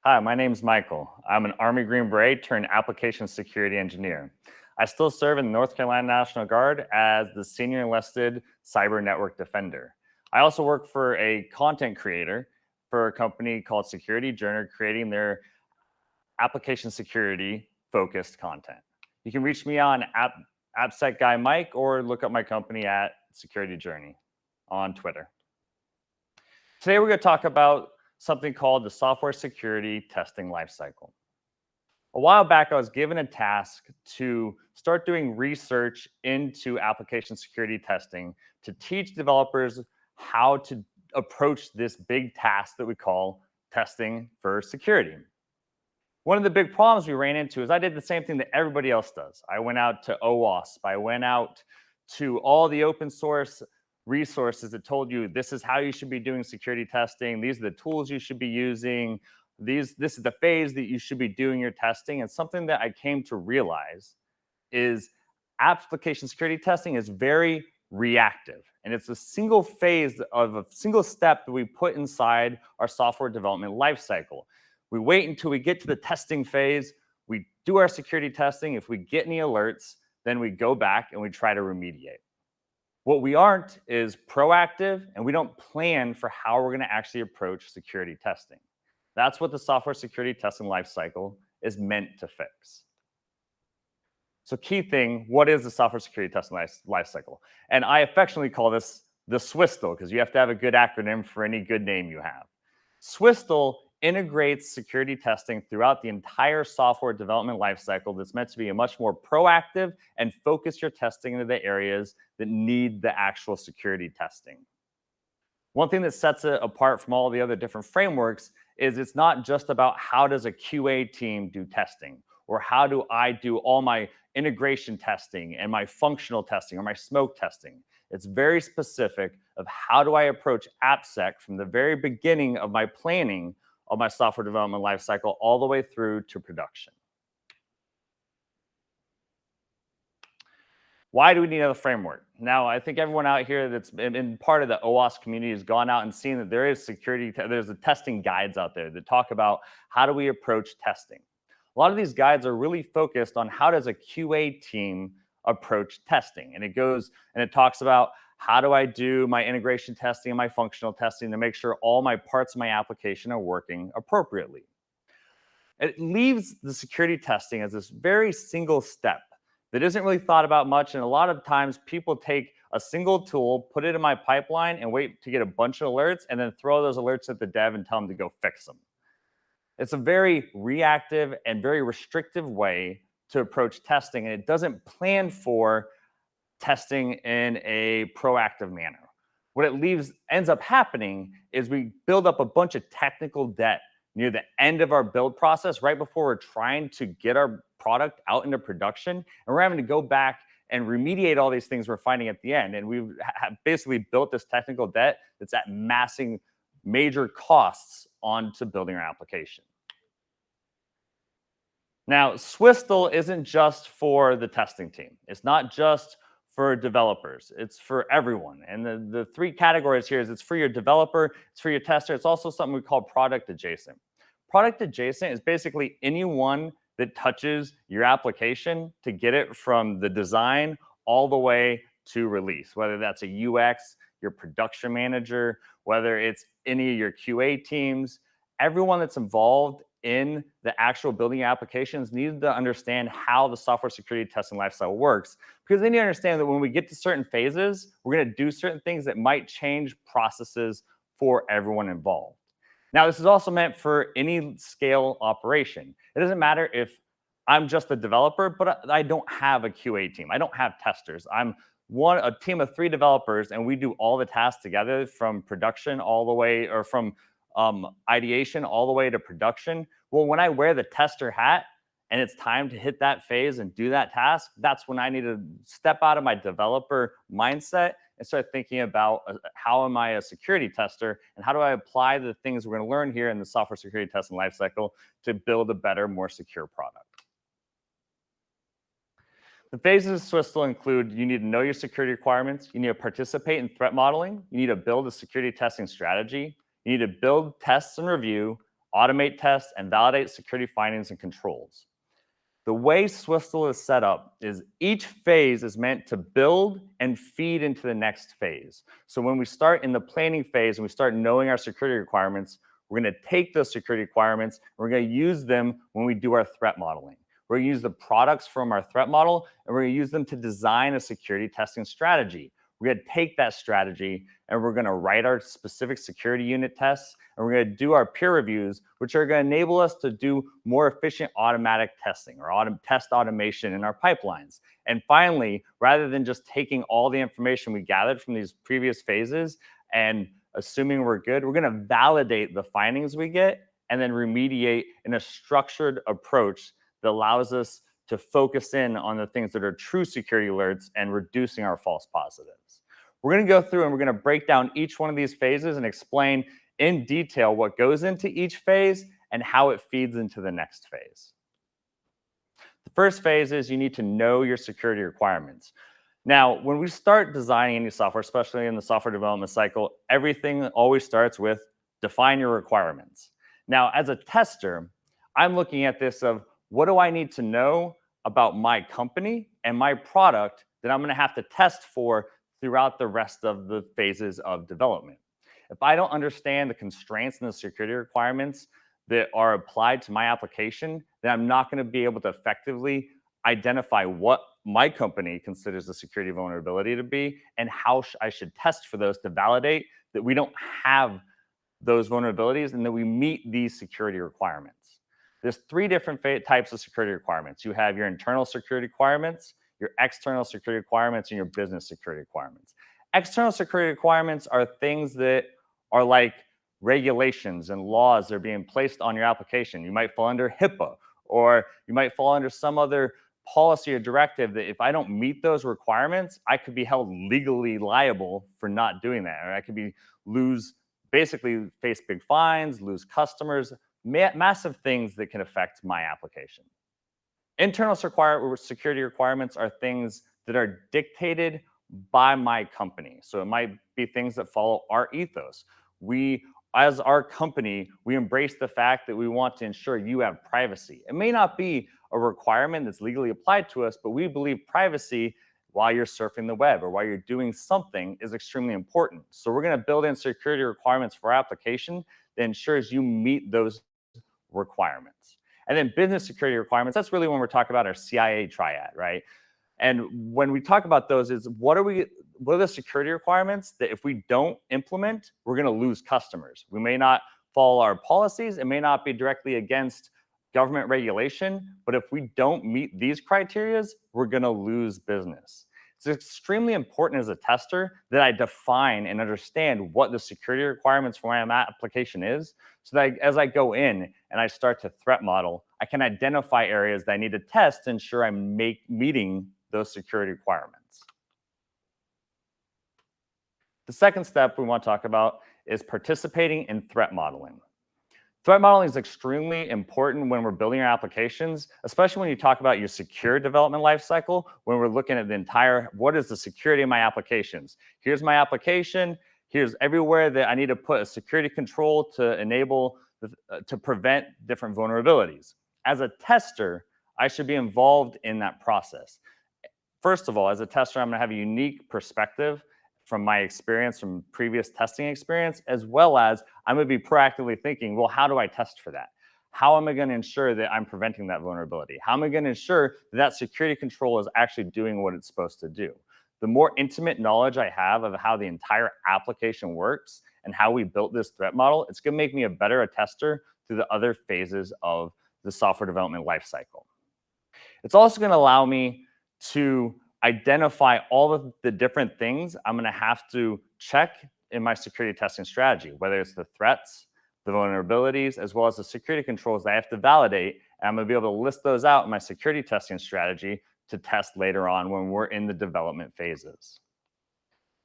Hi, my name's Michael. I'm an Army Green Beret turned application security engineer. I still serve in the North Carolina National Guard as the senior enlisted cyber network defender. I also work for a content creator for a company called Security Journey, creating their application security focused content. You can reach me on AppSecGuyMike or look up my company at Security Journey on Twitter. Today we're going to talk about something called the Software Security Testing Lifecycle. A while back, I was given a task to start doing research into application security testing to teach developers how to approach this big task that we call testing for security. One of the big problems we ran into is I did the same thing that everybody else does. I went out to OWASP. I went out to all the open source resources that told you this is how you should be doing security testing. These are the tools you should be using. This is the phase that you should be doing your testing. And something that I came to realize is application security testing is very reactive. And it's a single phase of a single step that we put inside our software development lifecycle. We wait until we get to the testing phase. We do our security testing. If we get any alerts, then we go back and we try to remediate. What we aren't is proactive, and we don't plan for how we're going to actually approach security testing. That's what the software security testing lifecycle is meant to fix. So key thing, what is the software security testing lifecycle? And I affectionately call this the Swisstool, because you have to have a good acronym for any good name you have. Swisstool integrates security testing throughout the entire software development lifecycle that's meant to be a much more proactive and focus your testing into the areas that need the actual security testing. One thing that sets it apart from all the other different frameworks is it's not just about how does a QA team do testing, or how do I do all my integration testing and my functional testing or my smoke testing. It's very specific of how do I approach AppSec from the very beginning of my planning of my software development lifecycle all the way through to production. Why do we need another framework? Now, I think everyone out here that's been part of the OWASP community has gone out and seen that there is there's the testing guides out there that talk about how do we approach testing. A lot of these guides are really focused on how does a QA team approach testing. And it talks about how do I do my integration testing and my functional testing to make sure all my parts of my application are working appropriately. It leaves the security testing as this very single step that isn't really thought about much. And a lot of times people take a single tool, put it in my pipeline, and wait to get a bunch of alerts, and then throw those alerts at the dev and tell them to go fix them. It's a very reactive and very restrictive way to approach testing, and it doesn't plan for testing in a proactive manner. What it ends up happening is we build up a bunch of technical debt near the end of our build process, right before we're trying to get our product out into production, and we're having to go back and remediate all these things we're finding at the end. And we've basically built this technical debt that's at massing major costs onto building our application. Now, Swisstool isn't just for the testing team. It's not just for developers. It's for everyone. And the three categories here is it's for your developer, it's for your tester. It's also something we call product adjacent. Product adjacent is basically anyone that touches your application to get it from the design all the way to release, whether that's a UX, your production manager, whether it's any of your QA teams. Everyone that's involved in the actual building applications need to understand how the software security testing lifecycle works, because they need to understand that when we get to certain phases, we're going to do certain things that might change processes for everyone involved. Now, this is also meant for any scale operation. It doesn't matter if I'm just a developer, but I don't have a QA team. I don't have testers. I'm a team of 3 developers, and we do all the tasks together from production all the way, or from ideation all the way to production. Well, when I wear the tester hat and it's time to hit that phase and do that task, that's when I need to step out of my developer mindset and start thinking about how am I a security tester, and how do I apply the things we're going to learn here in the software security testing lifecycle to build a better, more secure product. The phases of Swisstool include: you need to know your security requirements, you need to participate in threat modeling, you need to build a security testing strategy, you need to build, tests, and review automate tests, and validate security findings and controls. The way Swisstool is set up is each phase is meant to build and feed into the next phase. So when we start in the planning phase and we start knowing our security requirements, we're going to take those security requirements and we're going to use them when we do our threat modeling. We're going to use the products from our threat model and we're going to use them to design a security testing strategy. We're going to take that strategy and we're going to write our specific security unit tests and we're going to do our peer reviews, which are going to enable us to do more efficient automatic testing or test automation in our pipelines. And finally, rather than just taking all the information we gathered from these previous phases and assuming we're good, we're going to validate the findings we get and then remediate in a structured approach that allows us to focus in on the things that are true security alerts and reducing our false positives. We're going to go through and we're going to break down each one of these phases and explain in detail what goes into each phase and how it feeds into the next phase. The first phase is you need to know your security requirements. Now, when we start designing any software, especially in the software development cycle, everything always starts with define your requirements. Now, as a tester, I'm looking at this of what do I need to know about my company and my product that I'm going to have to test for throughout the rest of the phases of development. If I don't understand the constraints and the security requirements that are applied to my application, then I'm not going to be able to effectively identify what my company considers a security vulnerability to be and how I should test for those to validate that we don't have those vulnerabilities and that we meet these security requirements. There's three different types of security requirements. You have your internal security requirements, your external security requirements, and your business security requirements. External security requirements are things that are like regulations and laws that are being placed on your application. You might fall under HIPAA, or you might fall under some other policy or directive that if I don't meet those requirements, I could be held legally liable for not doing that. Or I could basically face big fines, lose customers, massive things that can affect my application. Internal security requirements are things that are dictated by my company. So it might be things that follow our ethos. As our company, we embrace the fact that we want to ensure you have privacy. It may not be a requirement that's legally applied to us, but we believe privacy while you're surfing the web or while you're doing something is extremely important. So we're going to build in security requirements for our application that ensures you meet those requirements. And then business security requirements, that's really when we're talking about our CIA triad, right? And when we talk about those is what are the security requirements that if we don't implement, we're going to lose customers. We may not follow our policies. It may not be directly against government regulation, but if we don't meet these criteria, we're going to lose business. It's extremely important as a tester that I define and understand what the security requirements for my application is, so that as I go in and I start to threat model, I can identify areas that I need to test to ensure I'm meeting those security requirements. The second step we want to talk about is participating in threat modeling. Threat modeling is extremely important when we're building our applications, especially when you talk about your secure development lifecycle, when we're looking at the entire, what is the security of my applications? Here's my application. Here's everywhere that I need to put a security control to enable, to prevent different vulnerabilities. As a tester, I should be involved in that process. First of all, as a tester, I'm going to have a unique perspective from my experience, from previous testing experience, as well as I'm going to be proactively thinking, well, how do I test for that? How am I going to ensure that I'm preventing that vulnerability? How am I going to ensure that that security control is actually doing what it's supposed to do? The more intimate knowledge I have of how the entire application works and how we built this threat model, it's going to make me a better tester through the other phases of the software development lifecycle. It's also going to allow me to identify all of the different things I'm going to have to check in my security testing strategy, whether it's the threats, the vulnerabilities, as well as the security controls that I have to validate. And I'm going to be able to list those out in my security testing strategy to test later on when we're in the development phases.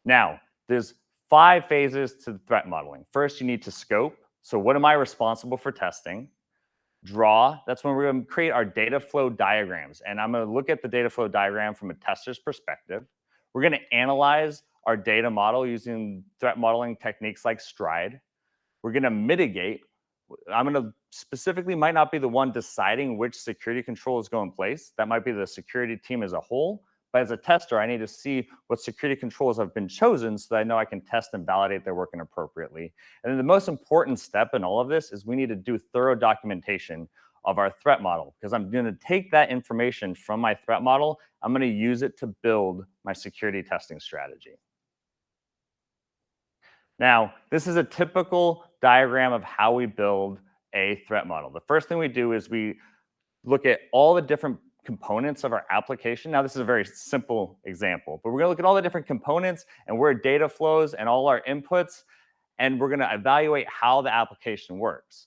Now, there's 5 phases to the threat modeling. First, you need to scope. So what am I responsible for testing? Draw, that's when we're going to create our data flow diagrams. And I'm going to look at the data flow diagram from a tester's perspective. We're going to analyze our data model using threat modeling techniques like STRIDE. We're going to mitigate. I'm going to specifically might not be the one deciding which security controls go in place. That might be the security team as a whole. But as a tester, I need to see what security controls have been chosen so that I know I can test and validate they're working appropriately. And then the most important step in all of this is we need to do thorough documentation of our threat model, because I'm going to take that information from my threat model. I'm going to use it to build my security testing strategy. Now, this is a typical diagram of how we build a threat model. The first thing we do is we look at all the different components of our application. Now, this is a very simple example, but we're going to look at all the different components and where data flows and all our inputs, and we're going to evaluate how the application works.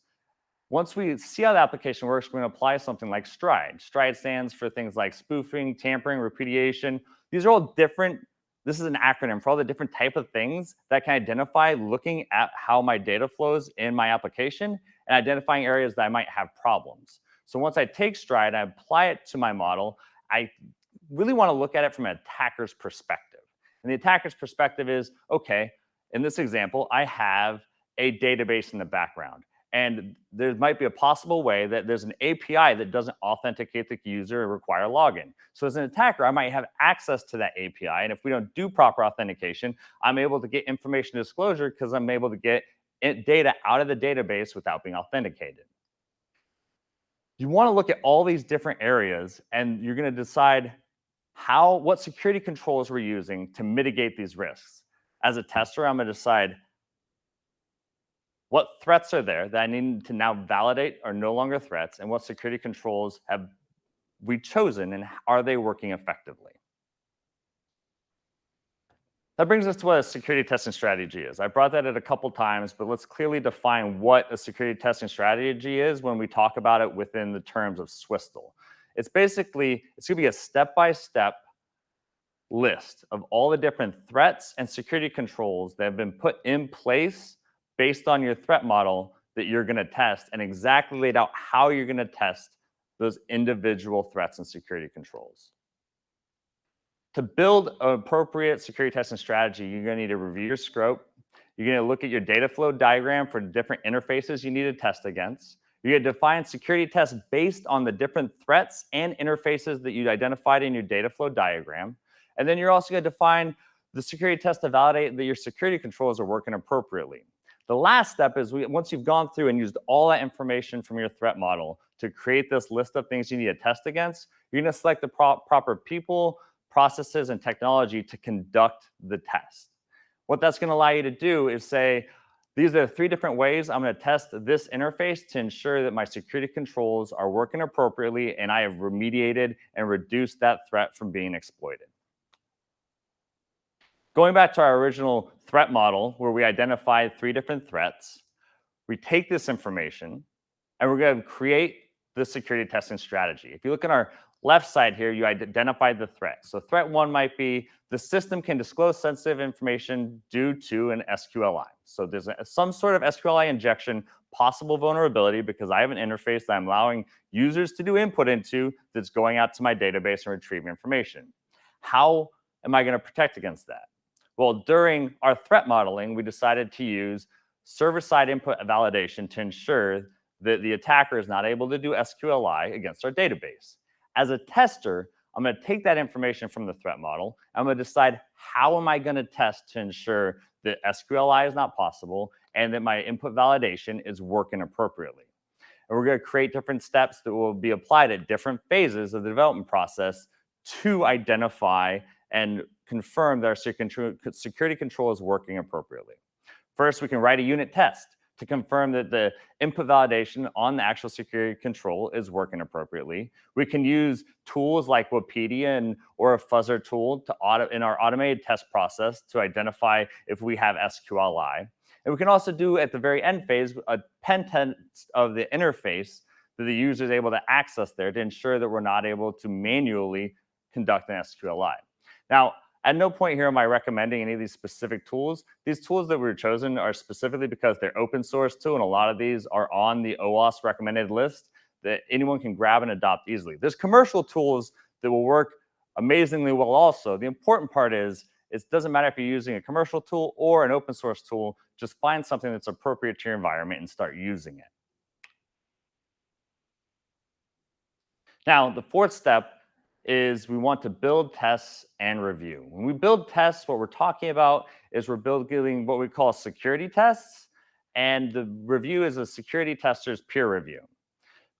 Once we see how the application works, we're going to apply something like STRIDE. STRIDE stands for things like spoofing, tampering, repudiation. These are all different. This is an acronym for all the different type of things that can identify looking at how my data flows in my application and identifying areas that I might have problems. So once I take STRIDE and I apply it to my model, I really want to look at it from an attacker's perspective. And the attacker's perspective is, okay, in this example, I have a database in the background. And there might be a possible way that there's an API that doesn't authenticate the user or require login. So as an attacker, I might have access to that API. And if we don't do proper authentication, I'm able to get information disclosure because I'm able to get data out of the database without being authenticated. You want to look at all these different areas, and you're going to decide what security controls we're using to mitigate these risks. As a tester, I'm going to decide what threats are there that I need to now validate are no longer threats, and what security controls have we chosen, and are they working effectively? That brings us to what a security testing strategy is. I brought that up a couple times, but let's clearly define what a security testing strategy is when we talk about it within the terms of Swisstool. It's going to be a step-by-step list of all the different threats and security controls that have been put in place based on your threat model that you're going to test, and exactly laid out how you're going to test those individual threats and security controls. To build an appropriate security testing strategy, you're going to need to review your scope. You're going to look at your data flow diagram for different interfaces you need to test against. You're going to define security tests based on the different threats and interfaces that you identified in your data flow diagram. And then you're also going to define the security test to validate that your security controls are working appropriately. The last step is once you've gone through and used all that information from your threat model to create this list of things you need to test against, you're going to select the proper people, processes, and technology to conduct the test. What that's going to allow you to do is say, these are 3 different ways I'm going to test this interface to ensure that my security controls are working appropriately and I have remediated and reduced that threat from being exploited. Going back to our original threat model where we identified 3 different threats, we take this information and we're going to create the security testing strategy. If you look at our left side here, you identified the threat. So threat 1 might be the system can disclose sensitive information due to an SQLI. So there's some sort of SQLI injection, possible vulnerability, because I have an interface that I'm allowing users to do input into that's going out to my database and retrieving information. How am I going to protect against that? Well, during our threat modeling, we decided to use server-side input validation to ensure that the attacker is not able to do SQLI against our database. As a tester, I'm going to take that information from the threat model. I'm going to decide how am I going to test to ensure that SQLI is not possible and that my input validation is working appropriately. And we're going to create different steps that will be applied at different phases of the development process to identify and confirm that our security control is working appropriately. First, we can write a unit test to confirm that the input validation on the actual security control is working appropriately. We can use tools like Wikipedia or a Fuzzer tool in our automated test process to identify if we have SQLI. And we can also do at the very end phase a pen test of the interface that the user is able to access there to ensure that we're not able to manually conduct an SQLI. Now, at no point here am I recommending any of these specific tools. These tools that were chosen are specifically because they're open source too, and a lot of these are on the OWASP recommended list that anyone can grab and adopt easily. There's commercial tools that will work amazingly well also. The important part is it doesn't matter if you're using a commercial tool or an open source tool, just find something that's appropriate to your environment and start using it. Now, the fourth step is we want to build tests and review. When we build tests, what we're talking about is we're building what we call security tests, and the review is a security tester's peer review.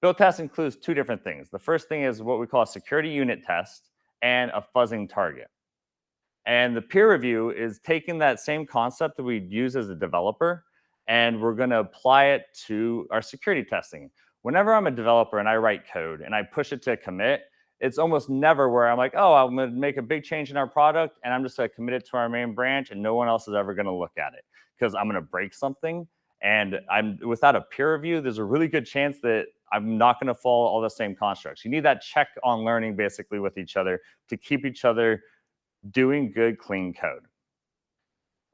Build test includes two different things. The first thing is what we call a security unit test and a fuzzing target. And the peer review is taking that same concept that we use as a developer, and we're going to apply it to our security testing. Whenever I'm a developer and I write code and I push it to commit, it's almost never where I'm like, oh, I'm going to make a big change in our product and I'm just going to commit it to our main branch and no one else is ever going to look at it because I'm going to break something. And I'm without a peer review, there's a really good chance that I'm not going to follow all the same constructs. You need that check on learning basically with each other to keep each other doing good, clean code.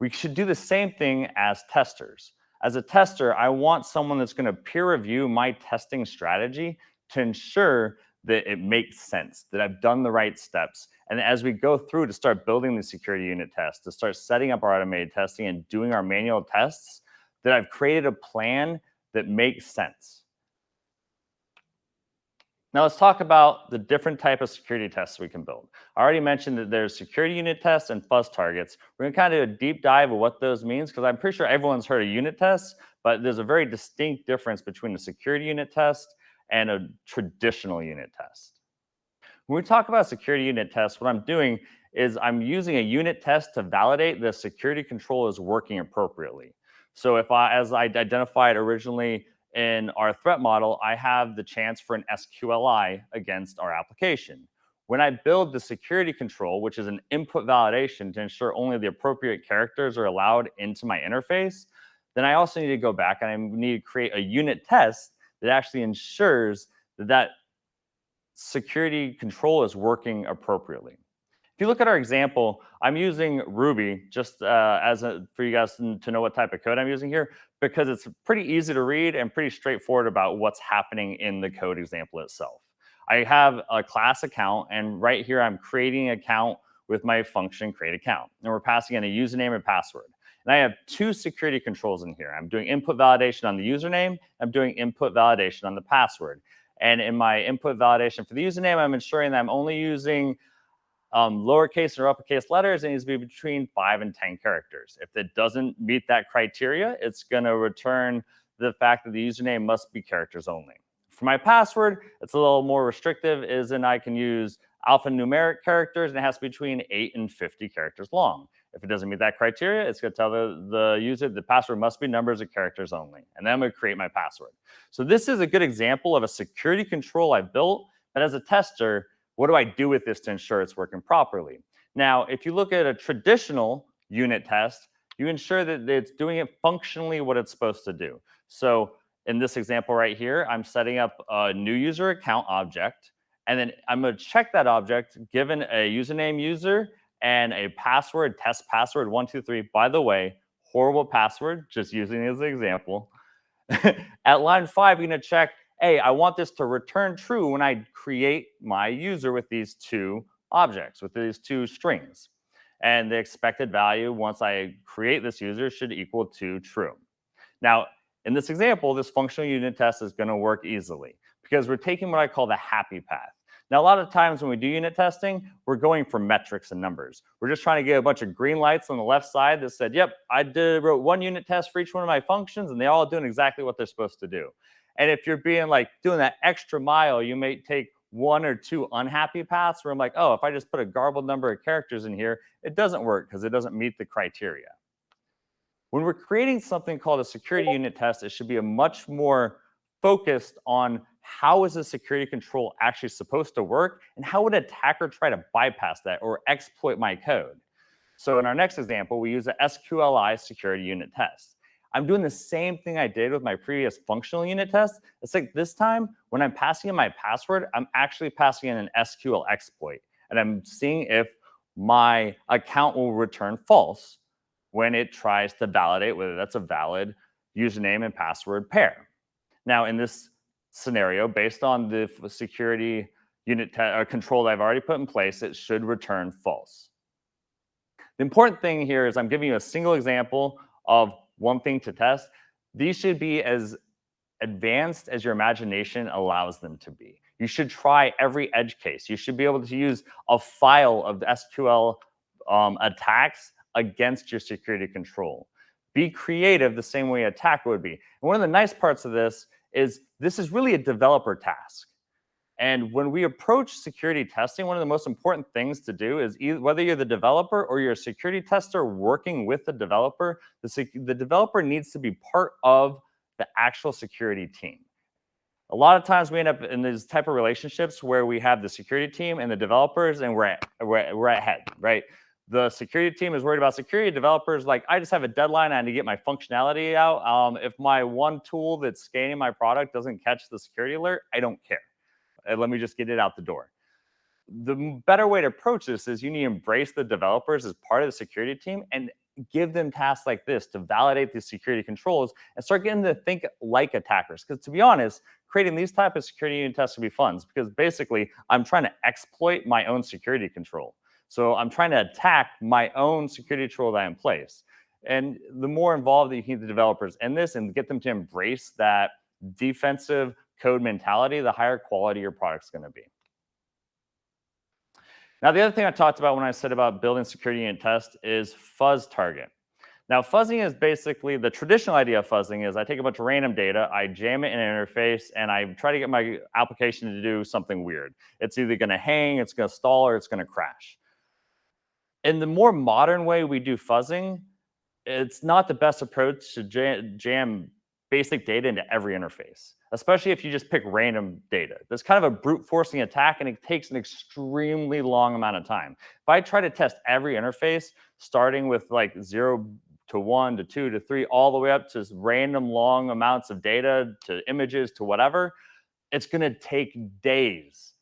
We should do the same thing as testers. As a tester, I want someone that's going to peer review my testing strategy to ensure that it makes sense, that I've done the right steps. And as we go through to start building the security unit test, to start setting up our automated testing and doing our manual tests, that I've created a plan that makes sense. Now let's talk about the different type of security tests we can build. I already mentioned that there's security unit tests and fuzz targets. We're gonna kind of do a deep dive of what those means because I'm pretty sure everyone's heard of unit tests, but there's a very distinct difference between a security unit test and a traditional unit test. When we talk about security unit tests, what I'm doing is I'm using a unit test to validate the security control is working appropriately. So as I identified originally in our threat model, I have the chance for an SQLI against our application. When I build the security control, which is an input validation to ensure only the appropriate characters are allowed into my interface, then I also need to go back and I need to create a unit test that actually ensures that security control is working appropriately. If you look at our example, I'm using Ruby just for you guys to know what type of code I'm using here, because it's pretty easy to read and pretty straightforward about what's happening in the code example itself. I have a class account, and right here I'm creating an account with my function create account, and we're passing in a username and password. And I have two security controls in here. I'm doing input validation on the username. I'm doing input validation on the password. And in my input validation for the username, I'm ensuring that I'm only using lowercase or uppercase letters. It needs to be between 5 and 10 characters. If it doesn't meet that criteria, it's going to return the fact that the username must be characters only. For my password, it's a little more restrictive, is in I can use alphanumeric characters, and it has to be between 8 and 50 characters long. If it doesn't meet that criteria, it's going to tell the user the password must be numbers of characters only. And then I'm going to create my password. So this is a good example of a security control I've built, but as a tester, what do I do with this to ensure it's working properly? Now, if you look at a traditional unit test, you ensure that it's doing it functionally what it's supposed to do. So in this example right here, I'm setting up a new user account object, and then I'm going to check that object given a username user and a password, test password 123. By the way, horrible password, just using it as an example. At line 5, you're going to check, hey, I want this to return true when I create my user with these two objects, with these two strings. And the expected value once I create this user should equal to true. Now, in this example, this functional unit test is going to work easily because we're taking what I call the happy path. Now, a lot of times when we do unit testing, we're going for metrics and numbers. We're just trying to get a bunch of green lights on the left side that said, yep, I wrote one unit test for each one of my functions, and they're all doing exactly what they're supposed to do. And if you're being like doing that extra mile, you may take one or two unhappy paths where I'm like, oh, if I just put a garbled number of characters in here, it doesn't work because it doesn't meet the criteria. When we're creating something called a security unit test, it should be a much more focused on how is a security control actually supposed to work and how would an attacker try to bypass that or exploit my code. So in our next example, we use a SQLI security unit test. I'm doing the same thing I did with my previous functional unit test. It's like this time, when I'm passing in my password, I'm actually passing in an SQL exploit. And I'm seeing if my account will return false when it tries to validate whether that's a valid username and password pair. Now, in this scenario, based on the security unit control that I've already put in place, it should return false. The important thing here is I'm giving you a single example of one thing to test. These should be as advanced as your imagination allows them to be. You should try every edge case. You should be able to use a file of the SQL attacks against your security control. Be creative the same way attack would be. And one of the nice parts of this is really a developer task. And when we approach security testing, one of the most important things to do is whether you're the developer or you're a security tester working with the developer, the developer needs to be part of the actual security team. A lot of times we end up in these type of relationships where we have the security team and the developers, and we're at head, right? The security team is worried about security. Developers like, I just have a deadline. I need to get my functionality out. If my one tool that's scanning my product doesn't catch the security alert, I don't care. Let me just get it out the door. The better way to approach this is you need to embrace the developers as part of the security team and give them tasks like this to validate the security controls and start getting them to think like attackers. Because to be honest, creating these type of security unit tests would be fun because basically I'm trying to exploit my own security control. So I'm trying to attack my own security control that I in place. And the more involved that you keep the developers in this and get them to embrace that defensive code mentality, the higher quality your product's going to be. Now, the other thing I talked about when I said about building security unit test is fuzz target. Now, fuzzing is basically the traditional idea of fuzzing is I take a bunch of random data, I jam it in an interface, and I try to get my application to do something weird. It's either going to hang, it's going to stall, or it's going to crash. In the more modern way we do fuzzing, it's not the best approach to jam basic data into every interface, especially if you just pick random data. That's kind of a brute forcing attack, and it takes an extremely long amount of time. If I try to test every interface, starting with like 0 to 1 to 2 to 3, all the way up to random long amounts of data, to images, to whatever, it's going to take days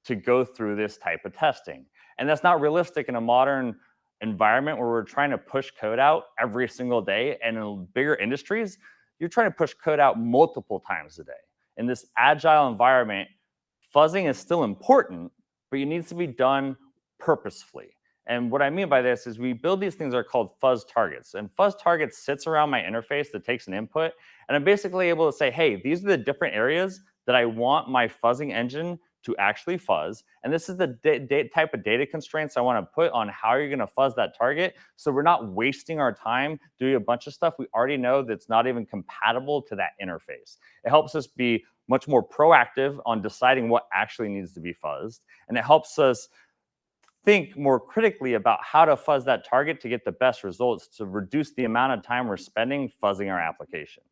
to go through this type of testing. And that's not realistic in a modern environment where we're trying to push code out every single day. And in bigger industries, you're trying to push code out multiple times a day. In this agile environment, fuzzing is still important, but it needs to be done purposefully. And what I mean by this is we build these things that are called fuzz targets. And fuzz targets sits around my interface that takes an input. And I'm basically able to say, hey, these are the different areas that I want my fuzzing engine to actually fuzz. And this is the type of data constraints I want to put on how you're going to fuzz that target. So we're not wasting our time doing a bunch of stuff we already know that's not even compatible to that interface. It helps us be much more proactive on deciding what actually needs to be fuzzed. And it helps us think more critically about how to fuzz that target to get the best results, to reduce the amount of time we're spending fuzzing our application.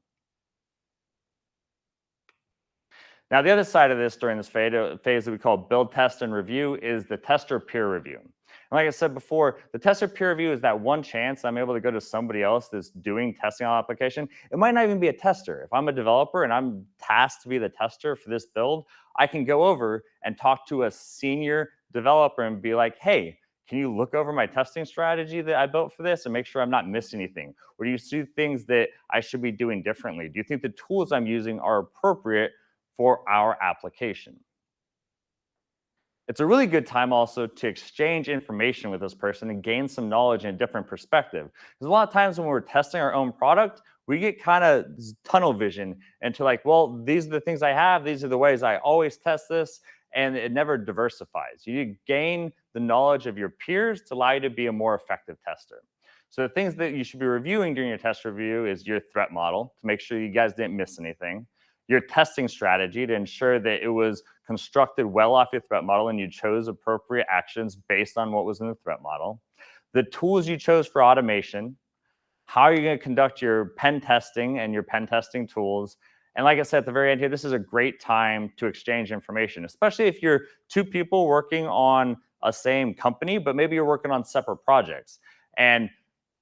Now, the other side of this during this phase that we call build, test, and review is the tester peer review. And like I said before, the tester peer review is that one chance I'm able to go to somebody else that's doing testing on an application. It might not even be a tester. If I'm a developer and I'm tasked to be the tester for this build, I can go over and talk to a senior developer and be like, hey, can you look over my testing strategy that I built for this and make sure I'm not missing anything? Or do you see things that I should be doing differently? Do you think the tools I'm using are appropriate for our application? It's a really good time also to exchange information with this person and gain some knowledge and a different perspective. Because a lot of times when we're testing our own product, we get kind of tunnel vision into like, well, these are the things I have, these are the ways I always test this, and it never diversifies. You gain the knowledge of your peers to allow you to be a more effective tester. So the things that you should be reviewing during your test review is your threat model to make sure you guys didn't miss anything, your testing strategy to ensure that it was constructed well off your threat model and you chose appropriate actions based on what was in the threat model, the tools you chose for automation, how are you going to conduct your pen testing and your pen testing tools. And like I said at the very end here, this is a great time to exchange information, especially if you're two people working on a same company, but maybe you're working on separate projects. And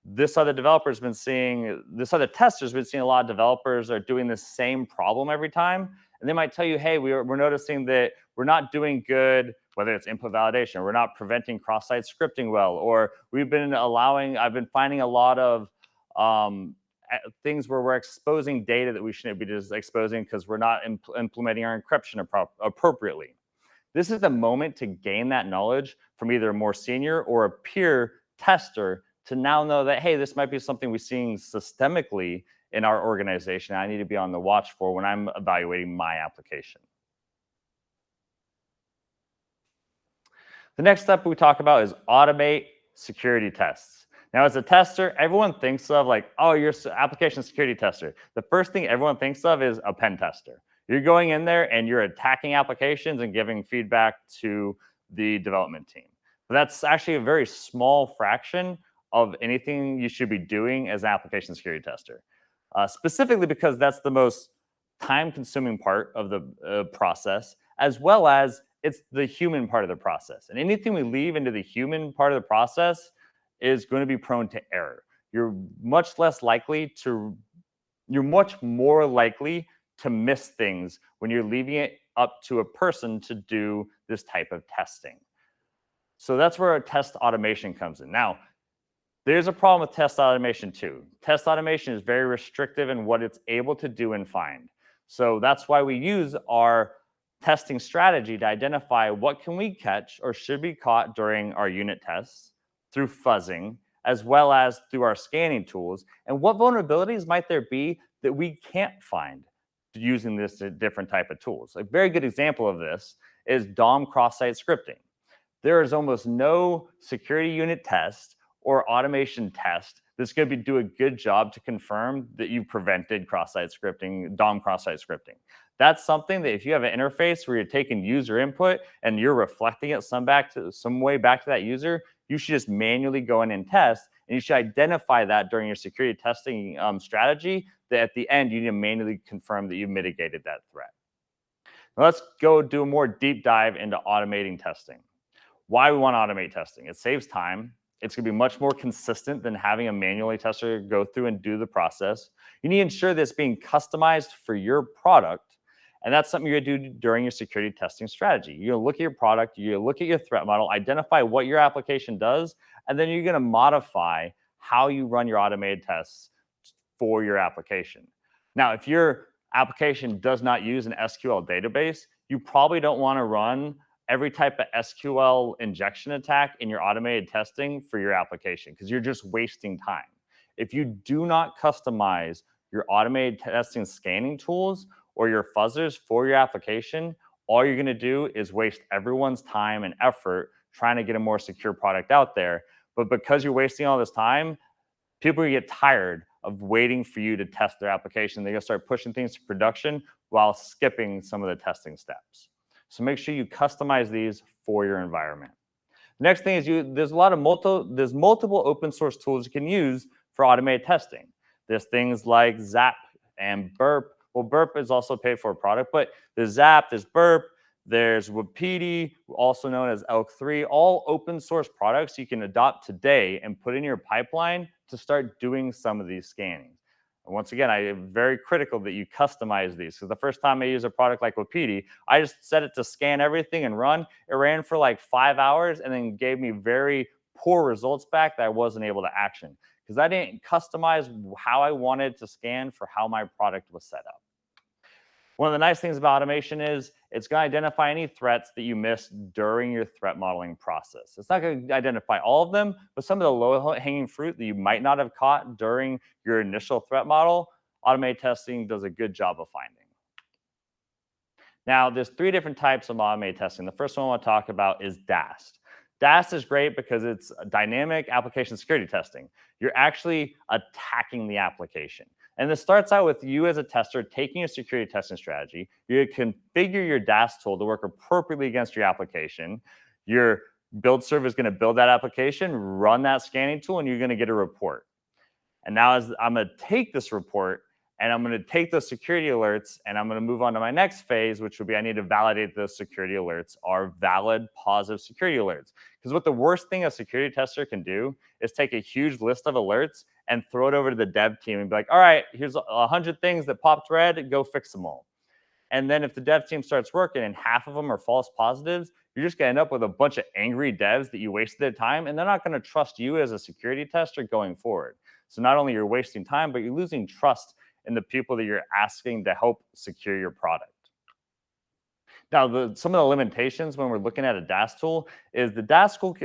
this other developer's been seeing, this other tester's been seeing a lot of developers are doing the same problem every time. And they might tell you, hey, we're noticing that we're not doing good, whether it's input validation, we're not preventing cross-site scripting well, or I've been finding a lot of things where we're exposing data that we shouldn't be just exposing because we're not implementing our encryption appropriately. This is the moment to gain that knowledge from either a more senior or a peer tester to now know that, hey, this might be something we're seeing systemically in our organization. I need to be on the watch for when I'm evaluating my application. The next step we talk about is automate security tests. Now, as a tester, everyone thinks of like, oh, you're an application security tester. The first thing everyone thinks of is a pen tester. You're going in there and you're attacking applications and giving feedback to the development team. But that's actually a very small fraction of anything you should be doing as an application security tester. Specifically because that's the most time-consuming part of the process, as well as it's the human part of the process. And anything we leave into the human part of the process is going to be prone to error. You're much less likely to, you're much more likely to miss things when you're leaving it up to a person to do this type of testing. So that's where test automation comes in. Now, there's a problem with test automation too. Test automation is very restrictive in what it's able to do and find. So that's why we use our testing strategy to identify what can we catch or should be caught during our unit tests through fuzzing, as well as through our scanning tools, and what vulnerabilities might there be that we can't find using this different type of tools. A very good example of this is DOM cross-site scripting. There is almost no security unit test or automation test that's going to do a good job to confirm that you've prevented cross-site scripting, DOM cross-site scripting. That's something that if you have an interface where you're taking user input and you're reflecting it some way back to that user, you should just manually go in and test, and you should identify that during your security testing strategy, that at the end you need to manually confirm that you mitigated that threat. Now let's go do a more deep dive into automating testing. Why we want to automate testing. It saves time. It's going to be much more consistent than having a manually tester go through and do the process. You need to ensure that it's being customized for your product. And that's something you're going to do during your security testing strategy. You're going to look at your product, you're going to look at your threat model, identify what your application does, and then you're going to modify how you run your automated tests for your application. Now, if your application does not use an SQL database, you probably don't want to run every type of SQL injection attack in your automated testing for your application, because you're just wasting time. If you do not customize your automated testing scanning tools or your fuzzers for your application, all you're going to do is waste everyone's time and effort trying to get a more secure product out there. But because you're wasting all this time, people are going to get tired of waiting for you to test their application. They're going to start pushing things to production while skipping some of the testing steps. So make sure you customize these for your environment. The next thing is there's multiple open source tools you can use for automated testing. There's things like Zap and Burp. Well, Burp is also a paid for product, but there's Zap, there's Burp, there's Wapiti, also known as Elk3, all open source products you can adopt today and put in your pipeline to start doing some of these scanning. And once again, I am very critical that you customize these, because the first time I use a product like Wapiti, I just set it to scan everything and run. It ran for like 5 hours and then gave me very poor results back that I wasn't able to action, because I didn't customize how I wanted to scan for how my product was set up. One of the nice things about automation is it's going to identify any threats that you missed during your threat modeling process. It's not going to identify all of them, but some of the low-hanging fruit that you might not have caught during your initial threat model, automated testing does a good job of finding. Now, there's 3 different types of automated testing. The first one I want to talk about is DAST. DAST is great because it's dynamic application security testing. You're actually attacking the application. And this starts out with you as a tester taking a security testing strategy. You configure your DAST tool to work appropriately against your application. Your build server is going to build that application, run that scanning tool, and you're going to get a report. And now I'm going to take this report and I'm going to take those security alerts and I'm going to move on to my next phase, which would be I need to validate those security alerts are valid, positive security alerts. Because what the worst thing a security tester can do is take a huge list of alerts and throw it over to the dev team and be like, all right, here's 100 things that popped red, go fix them all. And then if the dev team starts working and half of them are false positives, you're just going to end up with a bunch of angry devs that you wasted their time, and they're not going to trust you as a security tester going forward. So not only you're wasting time, but you're losing trust in the people that you're asking to help secure your product. Now, some of the limitations when we're looking at a DAST tool is the DAST tool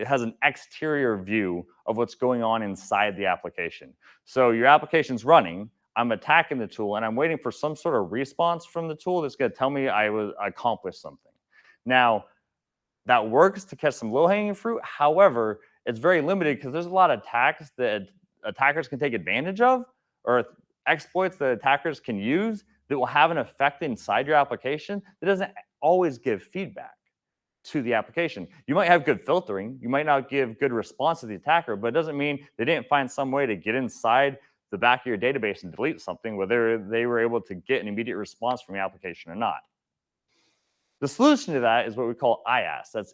has an exterior view of what's going on inside the application. So your application's running, I'm attacking the tool, and I'm waiting for some sort of response from the tool that's going to tell me I accomplished something. Now, That works to catch some low-hanging fruit. However, it's very limited because there's a lot of attacks that attackers can take advantage of, or exploits that attackers can use that will have an effect inside your application that doesn't always give feedback to the application. You might have good filtering, you might not give good response to the attacker, but it doesn't mean they didn't find some way to get inside the back of your database and delete something, whether they were able to get an immediate response from your application or not. The solution to that is what we call IaaS.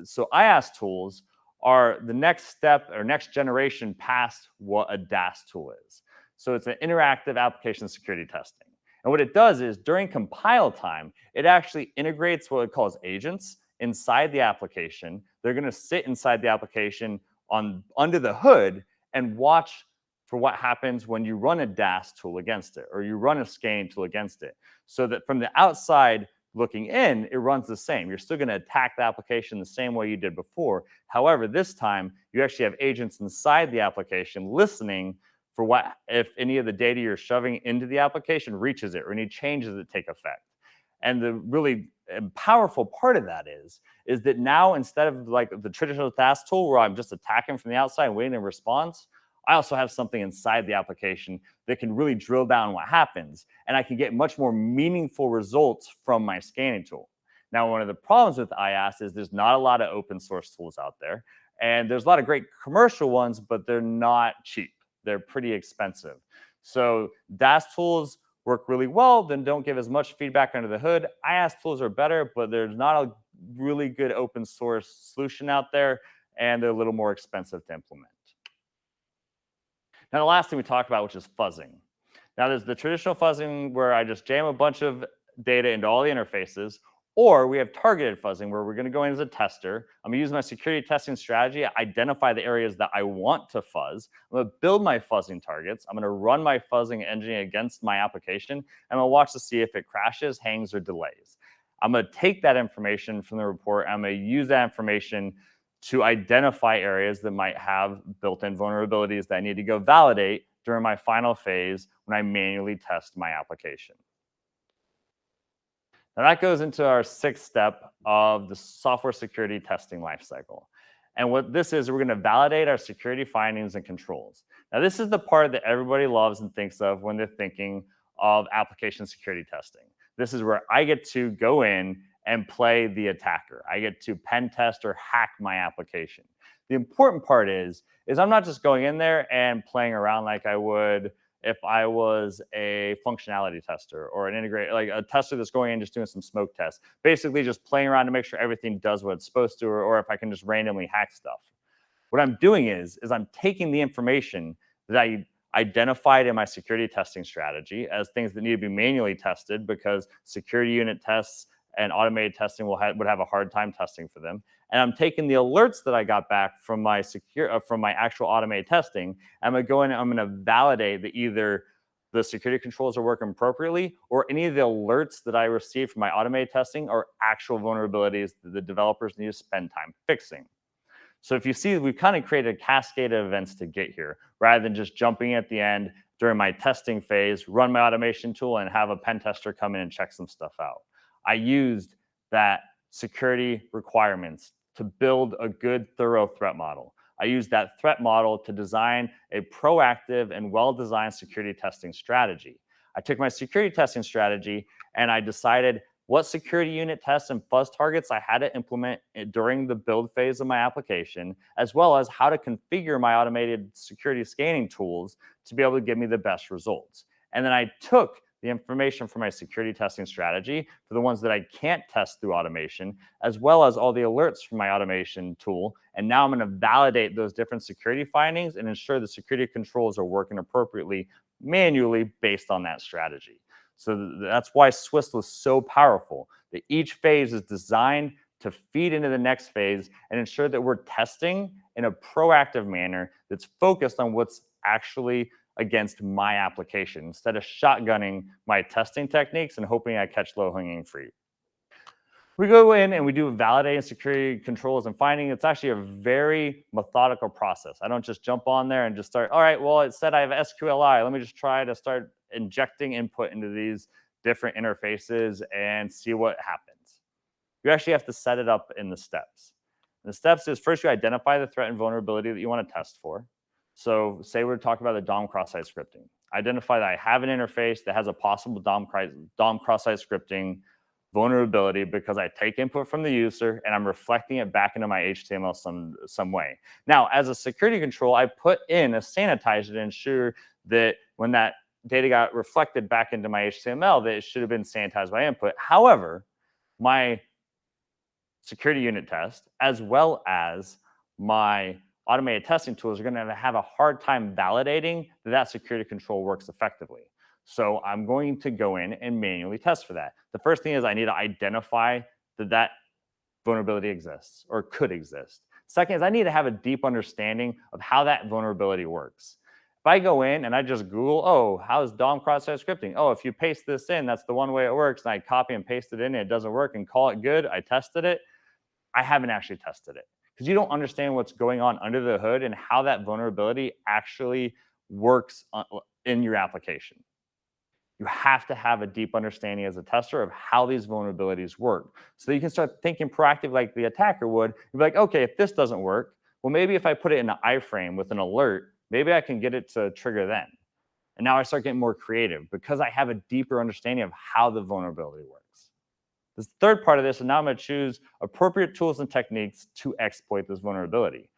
So IaaS tools are the next step or next generation past what a DAS tool is. So it's an interactive application security testing. And what it does is during compile time, it actually integrates what it calls agents inside the application. They're going to sit inside the application under the hood and watch for what happens when you run a DAS tool against it or you run a scanning tool against it. So that from the outside, looking in, it runs the same. You're still going to attack the application the same way you did before. However, this time you actually have agents inside the application listening for what if any of the data you're shoving into the application reaches it or any changes that take effect. And the really powerful part of that is that now instead of like the traditional task tool where I'm just attacking from the outside and waiting in response, I also have something inside the application that can really drill down what happens, and I can get much more meaningful results from my scanning tool. Now, one of the problems with IaaS is there's not a lot of open source tools out there, and there's a lot of great commercial ones, but they're not cheap. They're pretty expensive. So DAS tools work really well, then don't give as much feedback under the hood. IaaS tools are better, but there's not a really good open source solution out there, and they're a little more expensive to implement. Now, the last thing we talked about, which is fuzzing. Now, there's the traditional fuzzing where I just jam a bunch of data into all the interfaces, or we have targeted fuzzing where we're going to go in as a tester. I'm going to use my security testing strategy, identify the areas that I want to fuzz. I'm going to build my fuzzing targets. I'm going to run my fuzzing engine against my application, and I'm going to watch to see if it crashes, hangs, or delays. I'm going to take that information from the report, and I'm going to use that information to identify areas that might have built-in vulnerabilities that I need to go validate during my final phase when I manually test my application. Now that goes into our sixth step of the software security testing lifecycle. And what this is, we're going to validate our security findings and controls. Now this is the part that everybody loves and thinks of when they're thinking of application security testing. This is where I get to go in and play the attacker. I get to pen test or hack my application. The important part is I'm not just going in there and playing around like I would if I was a functionality tester or an integrator, like a tester that's going in just doing some smoke tests, basically just playing around to make sure everything does what it's supposed to, or if I can just randomly hack stuff. What I'm doing is I'm taking the information that I identified in my security testing strategy as things that need to be manually tested because security unit tests and automated testing would have a hard time testing for them. And I'm taking the alerts that I got back from my from my actual automated testing. I'm going to go in and I'm going to validate that either the security controls are working appropriately or any of the alerts that I received from my automated testing are actual vulnerabilities that the developers need to spend time fixing. So if you see, we've kind of created a cascade of events to get here rather than just jumping at the end during my testing phase, run my automation tool and have a pen tester come in and check some stuff out. I used that security requirements to build a good, thorough threat model. I used that threat model to design a proactive and well-designed security testing strategy. I took my security testing strategy and I decided what security unit tests and fuzz targets I had to implement during the build phase of my application, as well as how to configure my automated security scanning tools to be able to give me the best results. And then I took the information from my security testing strategy for the ones that I can't test through automation, as well as all the alerts from my automation tool. And now I'm going to validate those different security findings and ensure the security controls are working appropriately manually based on that strategy. So that's why Swisstool is so powerful, that each phase is designed to feed into the next phase and ensure that we're testing in a proactive manner that's focused on what's actually against my application instead of shotgunning my testing techniques and hoping I catch low-hanging fruit. We go in and we do validating security controls and finding. It's actually a very methodical process. I don't just jump on there and just start, all right, well, it said I have SQLI. Let me just try to start injecting input into these different interfaces and see what happens. you actually have to set it up in the steps. And the steps is first you identify the threat and vulnerability that you want to test for. So say we're talking about the DOM cross-site scripting. Identify that I have an interface that has a possible DOM cross-site scripting vulnerability because I take input from the user and I'm reflecting it back into my HTML some way. Now, as a security control, I put in a sanitizer to ensure that when that data got reflected back into my HTML, that it should have been sanitized by input. However, my security unit test, as well as my automated testing tools, are going to have a hard time validating that that security control works effectively. So I'm going to go in and manually test for that. The first thing is I need to identify that that vulnerability exists or could exist. Second is I need to have a deep understanding of how that vulnerability works. If I go in and I just Google, oh, how's DOM cross-site scripting? Oh, if you paste this in, that's the one way it works. And I copy and paste it in and it doesn't work and call it good. I tested it. I haven't actually tested it because you don't understand what's going on under the hood and how that vulnerability actually works in your application. You have to have a deep understanding as a tester of how these vulnerabilities work. So that you can start thinking proactive like the attacker would. You'd be like, okay, if this doesn't work, well, maybe if I put it in an iframe with an alert, maybe I can get it to trigger then. And now I start getting more creative because I have a deeper understanding of how the vulnerability works. The third part of this, and now I'm going to choose appropriate tools and techniques to exploit this vulnerability.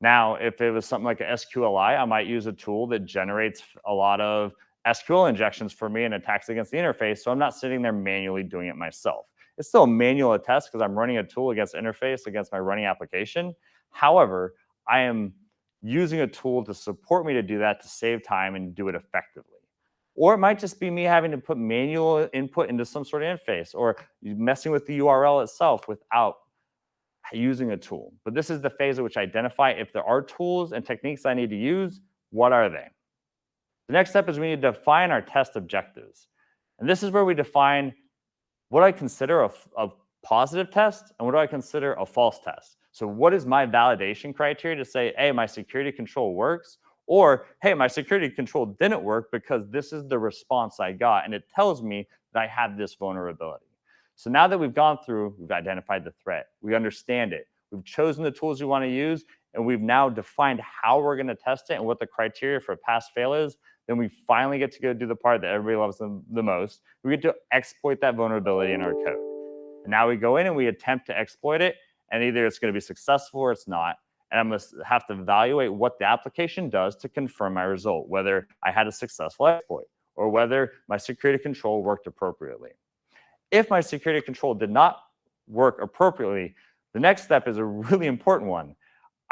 Now, if it was something like a SQLI, I might use a tool that generates a lot of SQL injections for me and attacks against the interface, so I'm not sitting there manually doing it myself. It's still a manual test because I'm running a tool against interface against my running application. However, I am using a tool to support me to do that to save time and do it effectively. Or it might just be me having to put manual input into some sort of interface or messing with the URL itself without using a tool. But this is the phase at which I identify if there are tools and techniques I need to use, what are they? The next step is we need to define our test objectives. And this is where we define what I consider a positive test and what do I consider a false test. So what is my validation criteria to say, hey, my security control works? Or, hey, my security control didn't work because this is the response I got, and it tells me that I have this vulnerability. So now that we've gone through, we've identified the threat, we understand it, we've chosen the tools we want to use, and we've now defined how we're going to test it and what the criteria for pass-fail is, then we finally get to go do the part that everybody loves the most. We get to exploit that vulnerability in our code. And now we go in and we attempt to exploit it, and either it's going to be successful or it's not. And I'm going to have to evaluate what the application does to confirm my result, whether I had a successful exploit or whether my security control worked appropriately. If my security control did not work appropriately, the next step is a really important one.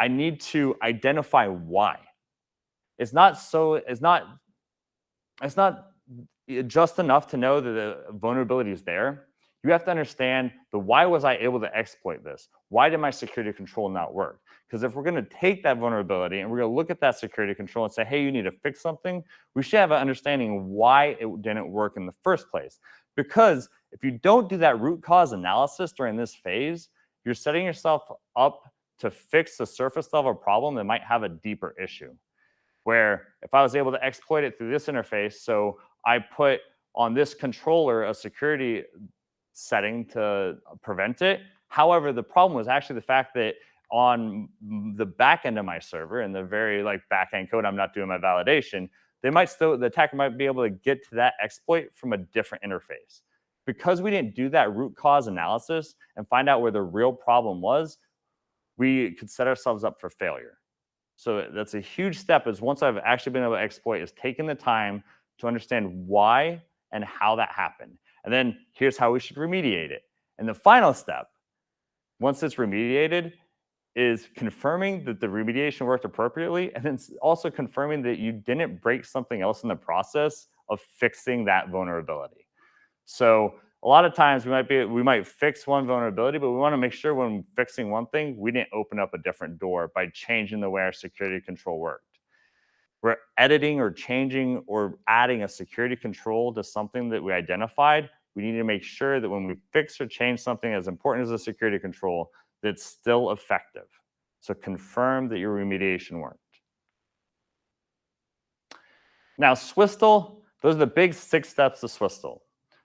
I need to identify why. It's not just enough to know that the vulnerability is there. You have to understand the why was I able to exploit this? Why did my security control not work? Because if we're going to take that vulnerability and we're going to look at that security control and say, hey, you need to fix something, we should have an understanding of why it didn't work in the first place. Because if you don't do that root cause analysis during this phase, you're setting yourself up to fix a surface level problem that might have a deeper issue. Where if I was able to exploit it through this interface, so I put on this controller a security setting to prevent it. However, the problem was actually the fact that on the back end of my server, in the very back end code, I'm not doing my validation, the attacker might be able to get to that exploit from a different interface. Because we didn't do that root cause analysis and find out where the real problem was, we could set ourselves up for failure. So that's a huge step is once I've actually been able to exploit is taking the time to understand why and how that happened. And then here's how we should remediate it. And the final step, once it's remediated, is confirming that the remediation worked appropriately, and then also confirming that you didn't break something else in the process of fixing that vulnerability. So a lot of times we might fix one vulnerability, but we want to make sure when fixing one thing, we didn't open up a different door by changing the way our security control worked. We're editing or changing or adding a security control to something that we identified. We need to make sure that when we fix or change something as important as a security control, that's still effective. So confirm that your remediation worked. Now, Swisstool, those are the big 6 steps to Swisstool.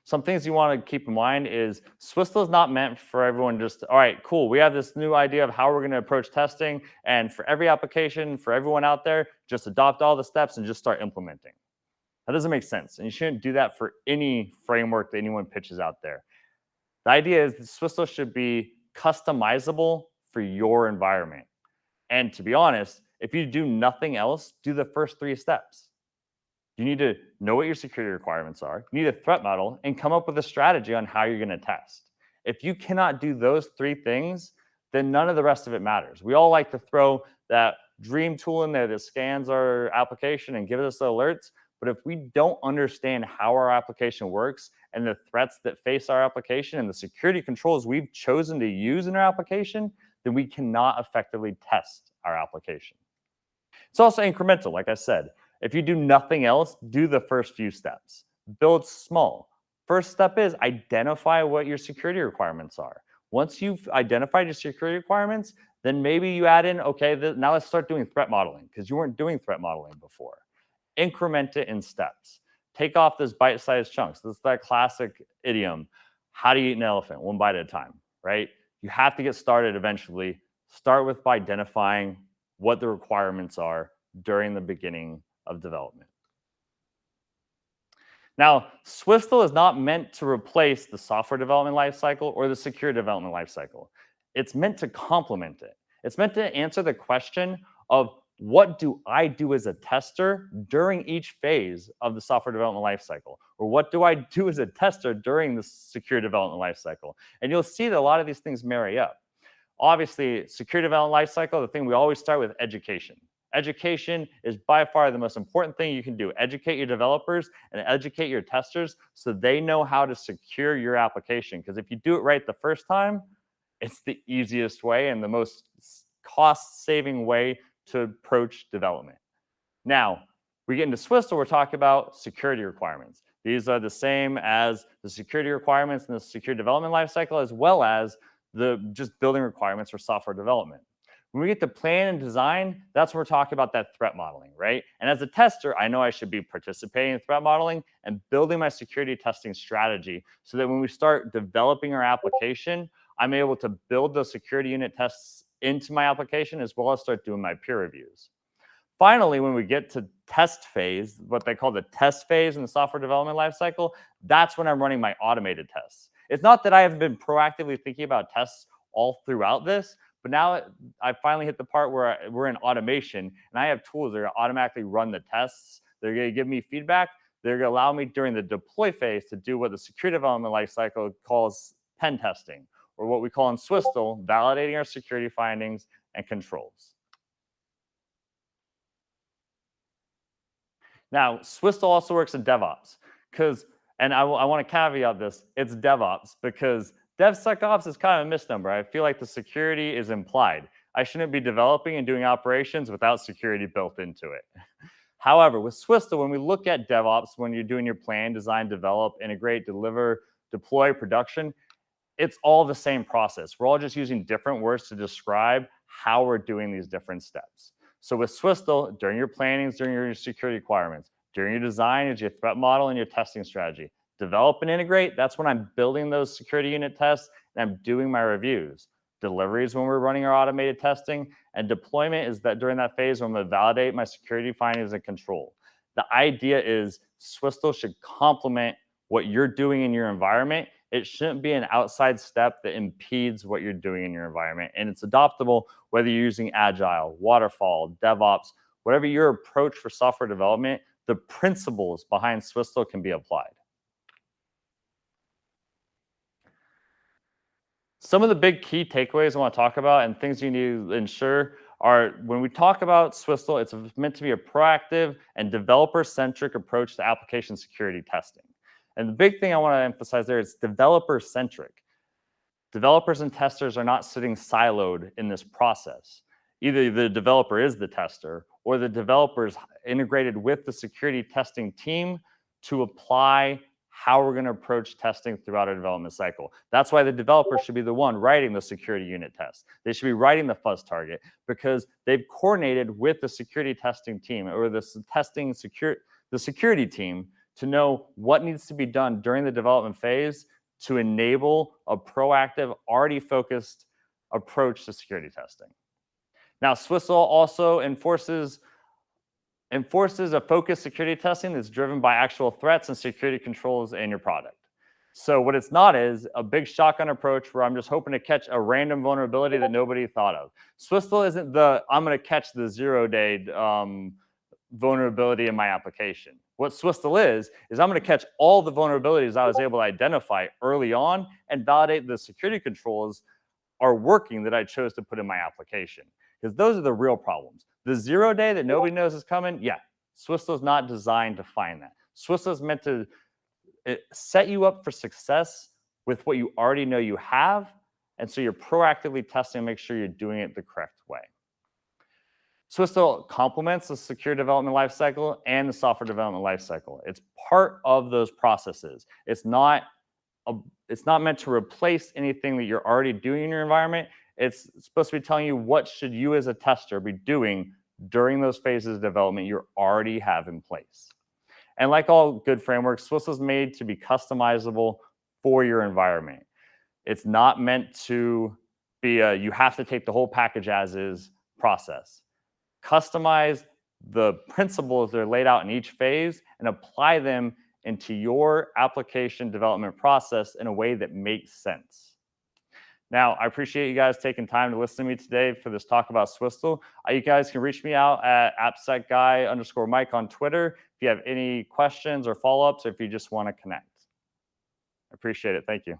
Some things you want to keep in mind is Swisstool is not meant for everyone just, all right, cool, we have this new idea of how we're going to approach testing. And for every application, for everyone out there, just adopt all the steps and just start implementing. That doesn't make sense. And you shouldn't do that for any framework that anyone pitches out there. The idea is that Swisstool should be customizable for your environment. And to be honest, if you do nothing else, do the first 3 steps. You need to know what your security requirements are. You need a threat model and come up with a strategy on how you're going to test. If you cannot do those 3 things, then none of the rest of it matters. We all like to throw that dream tool in there that scans our application and gives us the alerts. But if we don't understand how our application works and the threats that face our application and the security controls we've chosen to use in our application, then we cannot effectively test our application. It's also incremental, like I said. If you do nothing else, do the first few steps. Build small. First step is identify what your security requirements are. Once you've identified your security requirements, then maybe you add in, okay, now let's start doing threat modeling because you weren't doing threat modeling before. Increment it in steps. Take off those bite-sized chunks. This is that classic idiom. How do you eat an elephant? One bite at a time, right? You have to get started eventually. Start with by identifying what the requirements are during the beginning of development. Now, Swisstool is not meant to replace the software development lifecycle or the secure development lifecycle. It's meant to complement it. It's meant to answer the question of what do I do as a tester during each phase of the software development lifecycle? Or what do I do as a tester during the secure development lifecycle? And you'll see that a lot of these things marry up. Obviously, secure development lifecycle, the thing we always start with education. Education is by far the most important thing you can do. Educate your developers and educate your testers so they know how to secure your application. Because if you do it right the first time, it's the easiest way and the most cost-saving way to approach development. Now, we get into Swisstool, we're talking about security requirements. These are the same as the security requirements in the secure development lifecycle, as well as the just building requirements for software development. When we get to plan and design, that's when we're talking about that threat modeling, right? And as a tester, I know I should be participating in threat modeling and building my security testing strategy so that when we start developing our application, I'm able to build those security unit tests into my application as well as start doing my peer reviews. Finally, when we get to test phase, what they call the test phase in the software development lifecycle, that's when I'm running my automated tests. It's not that I haven't been proactively thinking about tests all throughout this, but now I finally hit the part where we're in automation and I have tools that are going to automatically run the tests. They're going to give me feedback. They're going to allow me during the deploy phase to do what the secure development lifecycle calls pen testing, or what we call in Swisstool, validating our security findings and controls. Now, Swisstool also works in DevOps and I want to caveat this, it's DevOps because DevSecOps is kind of a misnomer. I feel like the security is implied. I shouldn't be developing and doing operations without security built into it. However, with Swisstool, when we look at DevOps, when you're doing your plan, design, develop, integrate, deliver, deploy, production, it's all the same process. We're all just using different words to describe how we're doing these different steps. So with Swisstool, during your plannings, during your security requirements, during your design is your threat model and your testing strategy. Develop and integrate, that's when I'm building those security unit tests and I'm doing my reviews. Delivery is when we're running our automated testing, and deployment is that during that phase when I'm going to validate my security findings and control. The idea is Swisstool should complement what you're doing in your environment. It shouldn't be an outside step that impedes what you're doing in your environment. And it's adoptable whether you're using Agile, Waterfall, DevOps, whatever your approach for software development, the principles behind Swisstool can be applied. Some of the big key takeaways I want to talk about and things you need to ensure are when we talk about Swisstool, it's meant to be a proactive and developer-centric approach to application security testing. And the big thing I want to emphasize there is developer-centric. Developers and testers are not sitting siloed in this process. Either the developer is the tester or the developer is integrated with the security testing team to apply how we're going to approach testing throughout our development cycle. That's why the developer should be the one writing the security unit test. They should be writing the fuzz target because they've coordinated with the security testing team or the security team to know what needs to be done during the development phase to enable a proactive, already focused approach to security testing. Now, Swisstool also enforces a focused security testing that's driven by actual threats and security controls in your product. So what it's not is a big shotgun approach where I'm just hoping to catch a random vulnerability that nobody thought of. Swisstool isn't the I'm going to catch the 0-day vulnerability in my application. What Swisstool is I'm going to catch all the vulnerabilities I was able to identify early on and validate the security controls are working that I chose to put in my application. Because those are the real problems. The 0-day that nobody knows is coming, yeah, Swisstool is not designed to find that. Swisstool is meant to set you up for success with what you already know you have, and so you're proactively testing to make sure you're doing it the correct way. Swisstool complements the secure development lifecycle and the software development lifecycle. It's part of those processes. It's not meant to replace anything that you're already doing in your environment. It's supposed to be telling you what should you as a tester be doing during those phases of development you already have in place. And like all good frameworks, Swisstool is made to be customizable for your environment. It's not meant to be a you have to take the whole package as is process. Customize the principles that are laid out in each phase and apply them into your application development process in a way that makes sense. Now, I appreciate you guys taking time to listen to me today for this talk about Swisstool. You guys can reach me out at appsecguy_Mike on Twitter if you have any questions or follow-ups, or if you just want to connect. I appreciate it. Thank you.